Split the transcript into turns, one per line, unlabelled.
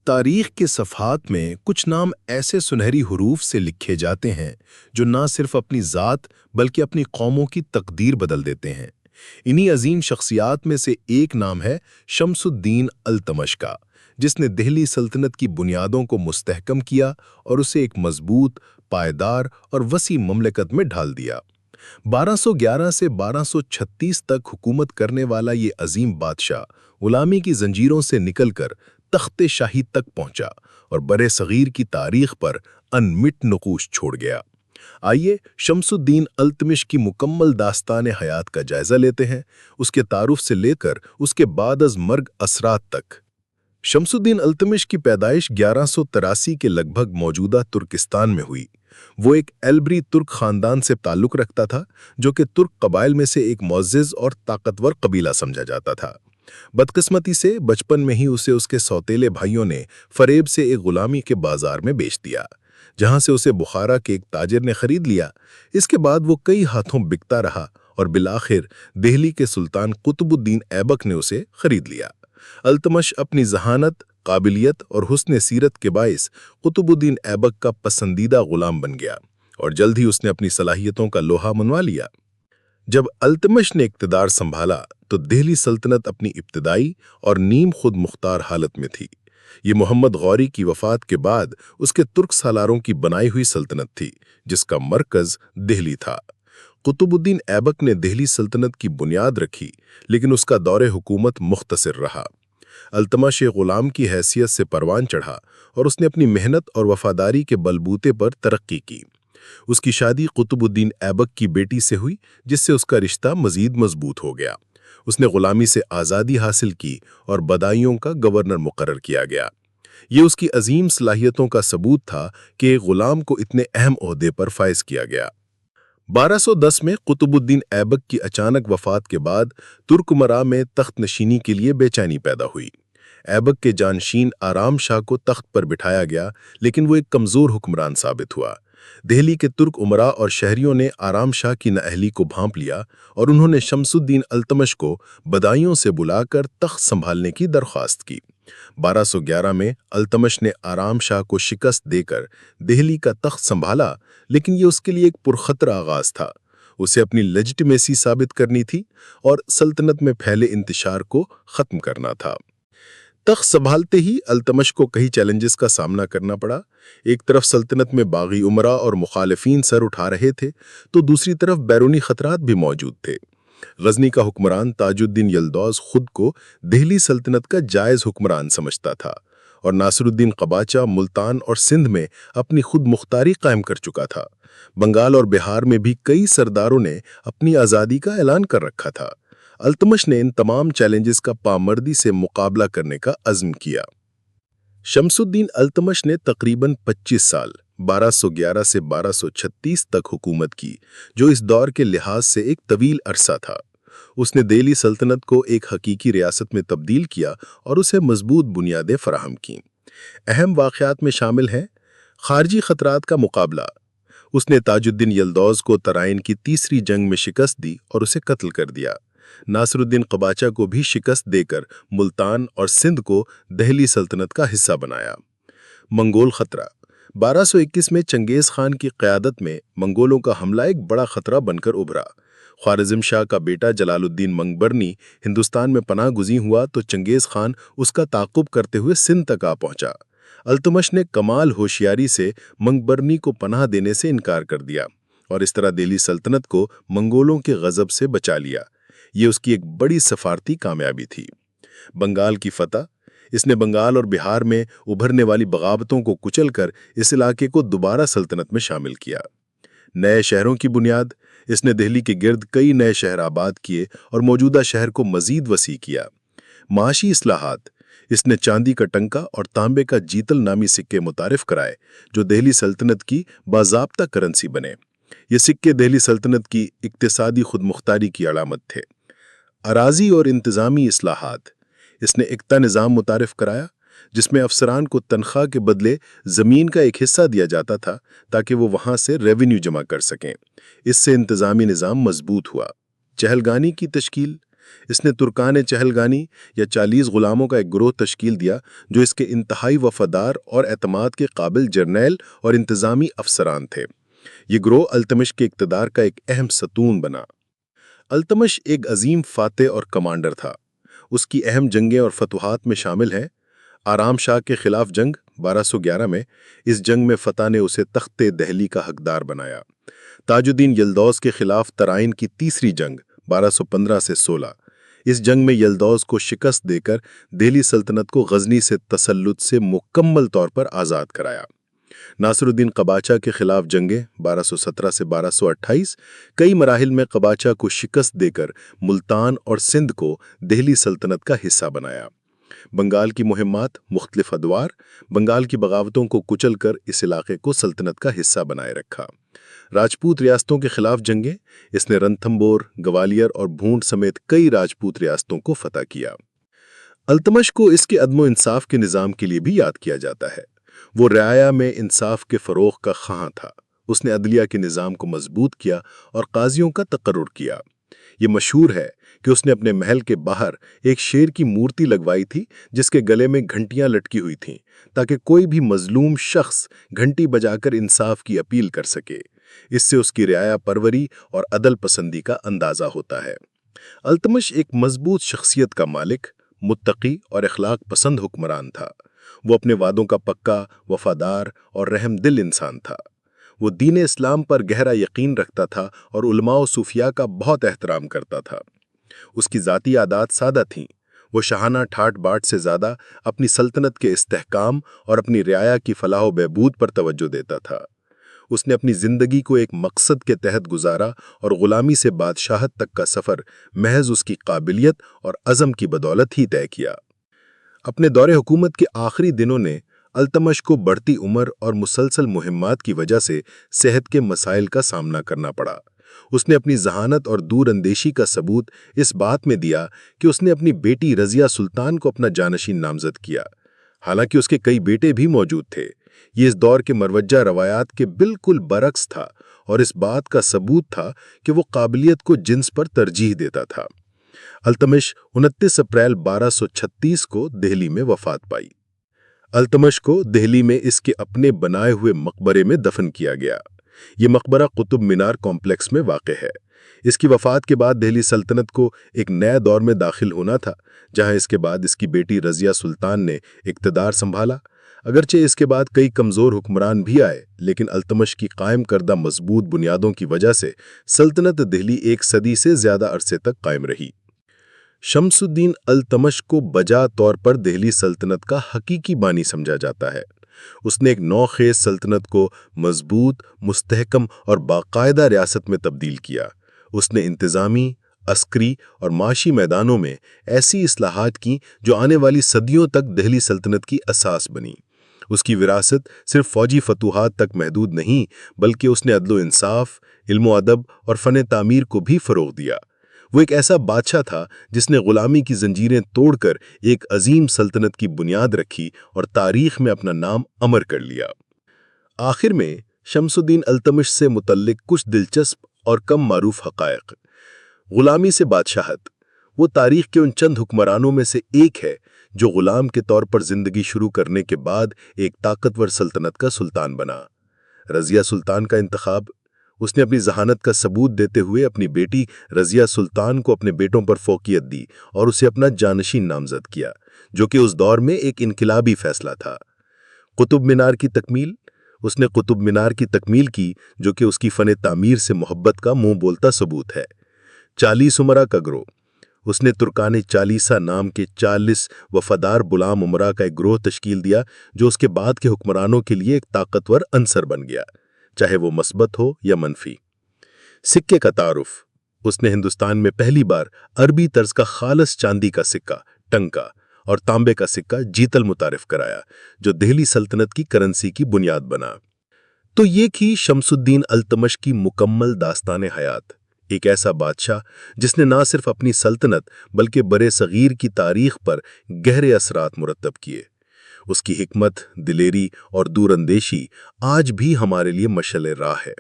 تاریخ کے صفحات میں کچھ نام ایسے سنہری حروف سے لکھے جاتے ہیں جو نہ صرف اپنی ذات بلکہ اپنی قوموں کی تقدیر بدل دیتے ہیں۔ انہی عظیم شخصیات میں سے ایک نام ہے شمس الدین التمش کا، جس نے دہلی سلطنت کی بنیادوں کو مستحکم کیا اور اسے ایک مضبوط، پائیدار اور وسیع مملکت میں ڈھال دیا۔ 1211 سے 1236 تک حکومت کرنے والا یہ عظیم بادشاہ غلامی کی زنجیروں سے نکل کر تخت شاہی تک پہنچا اور برے صغیر کی تاریخ پر انمٹ نقوش چھوڑ گیا۔ آئیے شمس الدین التمش کی مکمل داستان حیات کا جائزہ لیتے ہیں، اس کے تعارف سے لے کر اس کے بعد از مرگ اثرات تک۔ شمس الدین التمش کی پیدائش 1183 کے لگ بھگ موجودہ ترکستان میں ہوئی۔ وہ ایک ایلبری ترک خاندان سے تعلق رکھتا تھا، جو کہ ترک قبائل میں سے ایک معزز اور طاقتور قبیلہ سمجھا جاتا تھا۔ بدقسمتی سے بچپن میں ہی اسے اس کے سوتیلے بھائیوں نے فریب سے ایک غلامی کے بازار میں بیچ دیا، جہاں سے اسے بخارا کے ایک تاجر نے خرید لیا۔ اس کے بعد وہ کئی ہاتھوں بکتا رہا اور بالآخر دہلی کے سلطان قطب الدین ایبک نے اسے خرید لیا۔ التمش اپنی ذہانت، قابلیت اور حسن سیرت کے باعث قطب الدین ایبک کا پسندیدہ غلام بن گیا اور جلد ہی اس نے اپنی صلاحیتوں کا لوہا منوا لیا۔ جب التمش نے اقتدار سنبھالا تو دہلی سلطنت اپنی ابتدائی اور نیم خود مختار حالت میں تھی۔ یہ محمد غوری کی وفات کے بعد اس کے ترک سالاروں کی بنائی ہوئی سلطنت تھی، جس کا مرکز دہلی تھا۔ قطب الدین ایبک نے دہلی سلطنت کی بنیاد رکھی، لیکن اس کا دور حکومت مختصر رہا۔ التمش ایک غلام کی حیثیت سے پروان چڑھا اور اس نے اپنی محنت اور وفاداری کے بلبوتے پر ترقی کی۔ اس کی شادی قطب الدین ایبک کی بیٹی سے ہوئی، جس سے اس کا رشتہ مزید مضبوط ہو گیا۔ اس نے غلامی سے آزادی حاصل کی اور بدایوں کا گورنر مقرر کیا گیا۔ یہ اس کی عظیم صلاحیتوں کا ثبوت تھا کہ ایک غلام کو اتنے اہم عہدے پر فائز کیا گیا۔ 1210 میں قطب الدین ایبک کی اچانک وفات کے بعد ترک امراء میں تخت نشینی کے لیے بے چینی پیدا ہوئی۔ ایبک کے جانشین آرام شاہ کو تخت پر بٹھایا گیا، لیکن وہ ایک کمزور حکمران ثابت ہوا۔ دہلی کے ترک امراء اور شہریوں نے آرام شاہ کی نااہلی کو بھانپ لیا اور انہوں نے شمس الدین التمش کو بدایوں سے بلا کر تخت سنبھالنے کی درخواست کی۔ 1211 میں التمش نے آرام شاہ کو شکست دے کر دہلی کا تخت سنبھالا، لیکن یہ اس کے لیے ایک پرخطرہ آغاز تھا۔ اسے اپنی لیجٹمیسی ثابت کرنی تھی اور سلطنت میں پھیلے انتشار کو ختم کرنا تھا۔ تخت سنبھالتے ہی التمش کو کئی چیلنجز کا سامنا کرنا پڑا۔ ایک طرف سلطنت میں باغی امراء اور مخالفین سر اٹھا رہے تھے، تو دوسری طرف بیرونی خطرات بھی موجود تھے۔ غزنی کا حکمران تاج الدین یلدوز خود کو دہلی سلطنت کا جائز حکمران سمجھتا تھا اور ناصر الدین قباچہ ملتان اور سندھ میں اپنی خود مختاری قائم کر چکا تھا۔ بنگال اور بہار میں بھی کئی سرداروں نے اپنی آزادی کا اعلان کر رکھا تھا۔ التمش نے ان تمام چیلنجز کا پامردی سے مقابلہ کرنے کا عزم کیا۔ شمس الدین التمش نے تقریباً 25 سال 1211 سے 1236 تک حکومت کی، جو اس دور کے لحاظ سے ایک طویل عرصہ تھا۔ اس نے دہلی سلطنت کو ایک حقیقی ریاست میں تبدیل کیا اور اسے مضبوط بنیادیں فراہم کیں۔ اہم واقعات میں شامل ہیں: خارجی خطرات کا مقابلہ۔ اس نے تاج الدین یلدوز کو ترائن کی تیسری جنگ میں شکست دی اور اسے قتل کر دیا۔ ناصر الدین قباچہ کو بھی شکست دے کر ملتان اور سندھ کو دہلی سلطنت کا حصہ بنایا۔ منگول خطرہ۔ 1221 میں چنگیز خان کی قیادت میں منگولوں کا حملہ ایک بڑا خطرہ بن کر ابھرا۔ خوارزم شاہ کا بیٹا جلال الدین منگبرنی ہندوستان میں پناہ گزین ہوا تو چنگیز خان اس کا تعاقب کرتے ہوئے سندھ تک آ پہنچا۔ التمش نے کمال ہوشیاری سے منگبرنی کو پناہ دینے سے انکار کر دیا اور اس طرح دہلی سلطنت کو منگولوں کے غضب سے بچا لیا۔ یہ اس کی ایک بڑی سفارتی کامیابی تھی۔ بنگال کی فتح۔ اس نے بنگال اور بہار میں ابھرنے والی بغاوتوں کو کچل کر اس علاقے کو دوبارہ سلطنت میں شامل کیا۔ نئے شہروں کی بنیاد۔ اس نے دہلی کے گرد کئی نئے شہر آباد کیے اور موجودہ شہر کو مزید وسیع کیا۔ معاشی اصلاحات۔ اس نے چاندی کا ٹنکا اور تانبے کا جیتل نامی سکے متعارف کرائے، جو دہلی سلطنت کی باضابطہ کرنسی بنے۔ یہ سکے دہلی سلطنت کی اقتصادی خود مختاری کی علامت تھے۔ اراضی اور انتظامی اصلاحات۔ اس نے اقتا نظام متعارف کرایا، جس میں افسران کو تنخواہ کے بدلے زمین کا ایک حصہ دیا جاتا تھا تاکہ وہ وہاں سے ریونیو جمع کر سکیں۔ اس سے انتظامی نظام مضبوط ہوا۔ چہلگانی کی تشکیل۔ اس نے ترکان چہلگانی یا 40 غلاموں کا ایک گروہ تشکیل دیا جو اس کے انتہائی وفادار اور اعتماد کے قابل جرنیل اور انتظامی افسران تھے۔ یہ گروہ التمش کے اقتدار کا ایک اہم ستون بنا۔ التمش ایک عظیم فاتح اور کمانڈر تھا۔ اس کی اہم جنگیں اور فتوحات میں شامل ہیں: آرام شاہ کے خلاف جنگ 1211 میں، اس جنگ میں فتح نے اسے تخت دہلی کا حقدار بنایا۔ تاج الدین یلدوز کے خلاف ترائن کی تیسری جنگ 1215 سے 16، اس جنگ میں یلدوز کو شکست دے کر دہلی سلطنت کو غزنی سے تسلط سے مکمل طور پر آزاد کرایا۔ ناصر الدین قباچہ کے خلاف جنگیں 1217 سے 1228، کئی مراحل میں قباچہ کو شکست دے کر ملتان اور سندھ کو دہلی سلطنت کا حصہ بنایا۔ بنگال کی مہمات، مختلف ادوار، بنگال کی بغاوتوں کو کچل کر اس علاقے کو سلطنت کا حصہ بنائے رکھا۔ راجپوت ریاستوں کے خلاف جنگیں، اس نے رنتھمبور، گوالیر اور بھونڈ سمیت کئی راجپوت ریاستوں کو فتح کیا۔ التمش کو اس کے عدم و انصاف کے نظام کے لیے بھی یاد کیا جاتا ہے۔ وہ رعایا میں انصاف کے فروغ کا خواہاں تھا۔ اس نے عدلیہ کے نظام کو مضبوط کیا اور قاضیوں کا تقرر کیا۔ یہ مشہور ہے کہ اس نے اپنے محل کے باہر ایک شیر کی مورتی لگوائی تھی جس کے گلے میں گھنٹیاں لٹکی ہوئی تھیں تاکہ کوئی بھی مظلوم شخص گھنٹی بجا کر انصاف کی اپیل کر سکے۔ اس سے اس کی رعایا پروری اور عدل پسندی کا اندازہ ہوتا ہے۔ التمش ایک مضبوط شخصیت کا مالک، متقی اور اخلاق پسند حکمران تھا۔ وہ اپنے وعدوں کا پکا، وفادار اور رحم دل انسان تھا۔ وہ دین اسلام پر گہرا یقین رکھتا تھا اور علماء و صوفیاء کا بہت احترام کرتا تھا۔ اس کی ذاتی عادات سادہ تھیں۔ وہ شاہانہ ٹھاٹ باٹ سے زیادہ اپنی سلطنت کے استحکام اور اپنی رعایا کی فلاح و بہبود پر توجہ دیتا تھا۔ اس نے اپنی زندگی کو ایک مقصد کے تحت گزارا اور غلامی سے بادشاہت تک کا سفر محض اس کی قابلیت اور عزم کی بدولت ہی طے کیا۔ اپنے دور حکومت کے آخری دنوں نے التمش کو بڑھتی عمر اور مسلسل مہمات کی وجہ سے صحت کے مسائل کا سامنا کرنا پڑا۔ اس نے اپنی ذہانت اور دور اندیشی کا ثبوت اس بات میں دیا کہ اس نے اپنی بیٹی رضیہ سلطان کو اپنا جانشین نامزد کیا، حالانکہ اس کے کئی بیٹے بھی موجود تھے۔ یہ اس دور کے مروجہ روایات کے بالکل برعکس تھا اور اس بات کا ثبوت تھا کہ وہ قابلیت کو جنس پر ترجیح دیتا تھا۔ التمش 29 اپریل 1236 کو دہلی میں وفات پائی۔ التمش کو دہلی میں اس کے اپنے بنائے ہوئے مقبرے میں دفن کیا گیا۔ یہ مقبرہ قطب مینار کمپلیکس میں واقع ہے۔ اس کی وفات کے بعد دہلی سلطنت کو ایک نئے دور میں داخل ہونا تھا، جہاں اس کے بعد اس کی بیٹی رضیہ سلطان نے اقتدار سنبھالا۔ اگرچہ اس کے بعد کئی کمزور حکمران بھی آئے، لیکن التمش کی قائم کردہ مضبوط بنیادوں کی وجہ سے سلطنت دہلی ایک صدی سے زیادہ عرصے تک قائم رہی۔ شمس الدین التمش کو بجا طور پر دہلی سلطنت کا حقیقی بانی سمجھا جاتا ہے۔ اس نے ایک نوخیز سلطنت کو مضبوط، مستحکم اور باقاعدہ ریاست میں تبدیل کیا۔ اس نے انتظامی، عسکری اور معاشی میدانوں میں ایسی اصلاحات کی جو آنے والی صدیوں تک دہلی سلطنت کی اساس بنی۔ اس کی وراثت صرف فوجی فتوحات تک محدود نہیں، بلکہ اس نے عدل و انصاف، علم و ادب اور فن تعمیر کو بھی فروغ دیا۔ وہ ایک ایسا بادشاہ تھا جس نے غلامی کی زنجیریں توڑ کر ایک عظیم سلطنت کی بنیاد رکھی اور تاریخ میں اپنا نام امر کر لیا۔ آخر میں شمس الدین التمش سے متعلق کچھ دلچسپ اور کم معروف حقائق۔ غلامی سے بادشاہت۔ وہ تاریخ کے ان چند حکمرانوں میں سے ایک ہے جو غلام کے طور پر زندگی شروع کرنے کے بعد ایک طاقتور سلطنت کا سلطان بنا۔ رضیہ سلطان کا انتخاب۔ اس نے اپنی ذہانت کا ثبوت دیتے ہوئے اپنی بیٹی رضیہ سلطان کو اپنے بیٹوں پر فوقیت دی اور اسے اپنا جانشین نامزد کیا، جو کہ اس دور میں ایک انقلابی فیصلہ تھا۔ قطب مینار کی تکمیل۔ اس نے قطب مینار کی تکمیل کی، جو کہ اس کی فن تعمیر سے محبت کا منہ بولتا ثبوت ہے۔ 40 امراء کا گروہ۔ اس نے ترکان چالیسہ نام کے 40 وفادار غلام امراء کا ایک گروہ تشکیل دیا جو اس کے بعد کے حکمرانوں کے لیے ایک طاقتور عنصر بن گیا، چاہے وہ مثبت ہو یا منفی۔ سکے کا تعارف۔ اس نے ہندوستان میں پہلی بار عربی طرز کا خالص چاندی کا سکہ ٹنکا اور تانبے کا سکہ جیتل متعارف کرایا، جو دہلی سلطنت کی کرنسی کی بنیاد بنا۔ تو یہ تھی شمس الدین التمش کی مکمل داستان حیات، ایک ایسا بادشاہ جس نے نہ صرف اپنی سلطنت بلکہ برے صغیر کی تاریخ پر گہرے اثرات مرتب کیے۔ اس کی حکمت، دلیری اور دور اندیشی آج بھی ہمارے لیے مشعل راہ ہے۔